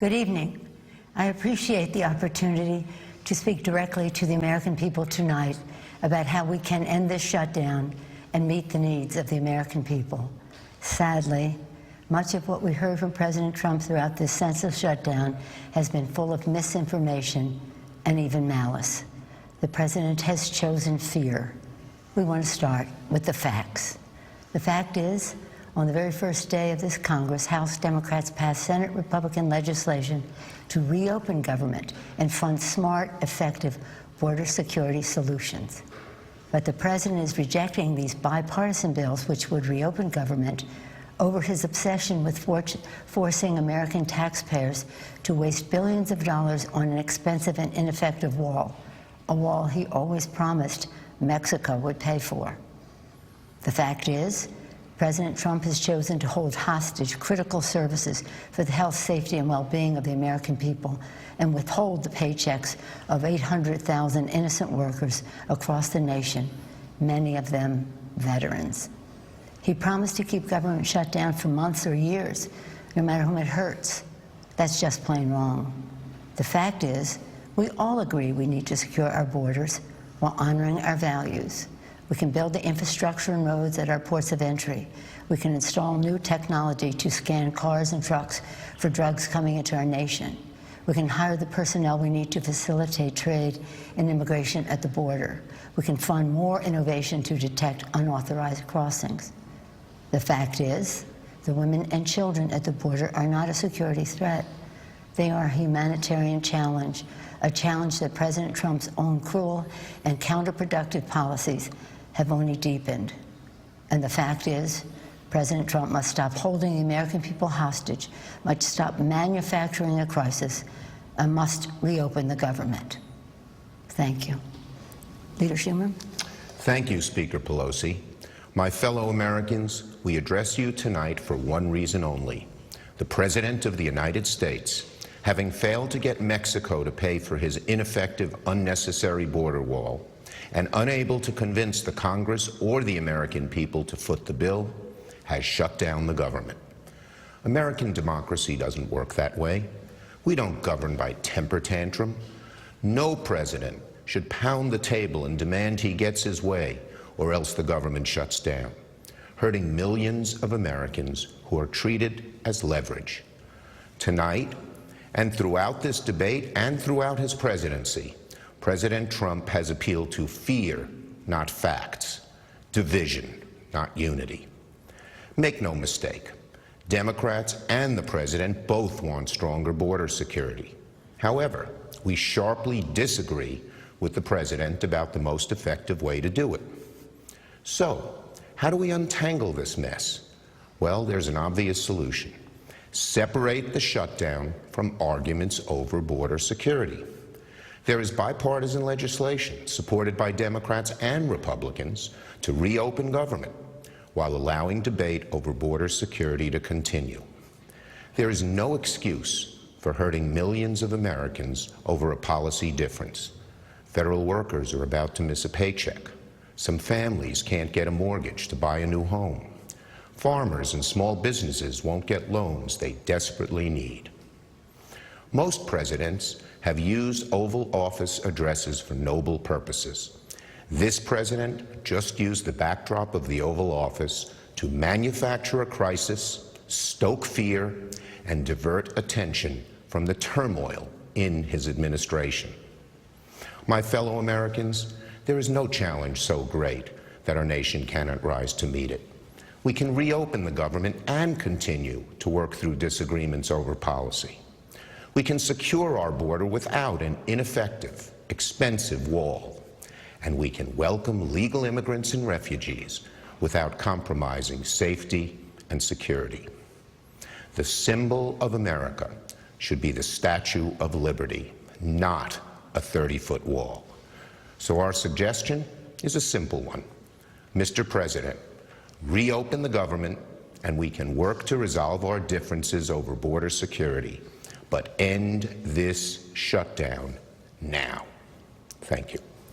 Good evening. I appreciate the opportunity to speak directly to the American people tonight about how we can end this shutdown and meet the needs of the American people. Sadly, much of what we heard from President Trump throughout this senseless shutdown has been full of misinformation and even malice. The president has chosen fear. We want to start with the facts. The fact is, on the very first day of this Congress, House Democrats passed Senate Republican legislation to reopen government and fund smart, effective border security solutions. But the president is rejecting these bipartisan bills which would reopen government over his obsession with forcing American taxpayers to waste billions of dollars on an expensive and ineffective wall, a wall he always promised Mexico would pay for. The fact is, President Trump has chosen to hold hostage critical services for the health, safety, and well-being of the American people and withhold the paychecks of 800,000 innocent workers across the nation, many of them veterans. He promised to keep government shut down for months or years, no matter whom it hurts. That's just plain wrong. The fact is, we all agree we need to secure our borders while honoring our values. We can build the infrastructure and roads at our ports of entry. We can install new technology to scan cars and trucks for drugs coming into our nation. We can hire the personnel we need to facilitate trade and immigration at the border. We can fund more innovation to detect unauthorized crossings. The fact is, the women and children at the border are not a security threat. They are a humanitarian challenge, a challenge that President Trump's own cruel and counterproductive policies have only deepened. And the fact is, President Trump must stop holding the American people hostage, must stop manufacturing a crisis, and must reopen the government. Thank you. Leader Schumer? Thank you, Speaker Pelosi. My fellow Americans, we address you tonight for one reason only. The President of the United States, having failed to get Mexico to pay for his ineffective, unnecessary border wall, and unable to convince the Congress or the American people to foot the bill, has shut down the government. American democracy doesn't work that way. We don't govern by temper tantrum. No president should pound the table and demand he gets his way, or else the government shuts down, hurting millions of Americans who are treated as leverage. Tonight, and throughout this debate and throughout his presidency, President Trump has appealed to fear, not facts, division, not unity. Make no mistake, Democrats and the president both want stronger border security. However, we sharply disagree with the president about the most effective way to do it. So, how do we untangle this mess? Well, there's an obvious solution. Separate the shutdown from arguments over border security. There is bipartisan legislation supported by Democrats and Republicans to reopen government while allowing debate over border security to continue. There is no excuse for hurting millions of Americans over a policy difference. Federal workers are about to miss a paycheck. Some families can't get a mortgage to buy a new home. Farmers and small businesses won't get loans they desperately need. Most presidents have used Oval Office addresses for noble purposes. This president just used the backdrop of the Oval Office to manufacture a crisis, stoke fear, and divert attention from the turmoil in his administration. My fellow Americans, there is no challenge so great that our nation cannot rise to meet it. We can reopen the government and continue to work through disagreements over policy. We can secure our border without an ineffective, expensive wall. And we can welcome legal immigrants and refugees without compromising safety and security. The symbol of America should be the Statue of Liberty, not a 30-foot wall. So our suggestion is a simple one. Mr. President, reopen the government and we can work to resolve our differences over border security, but end this shutdown now. Thank you.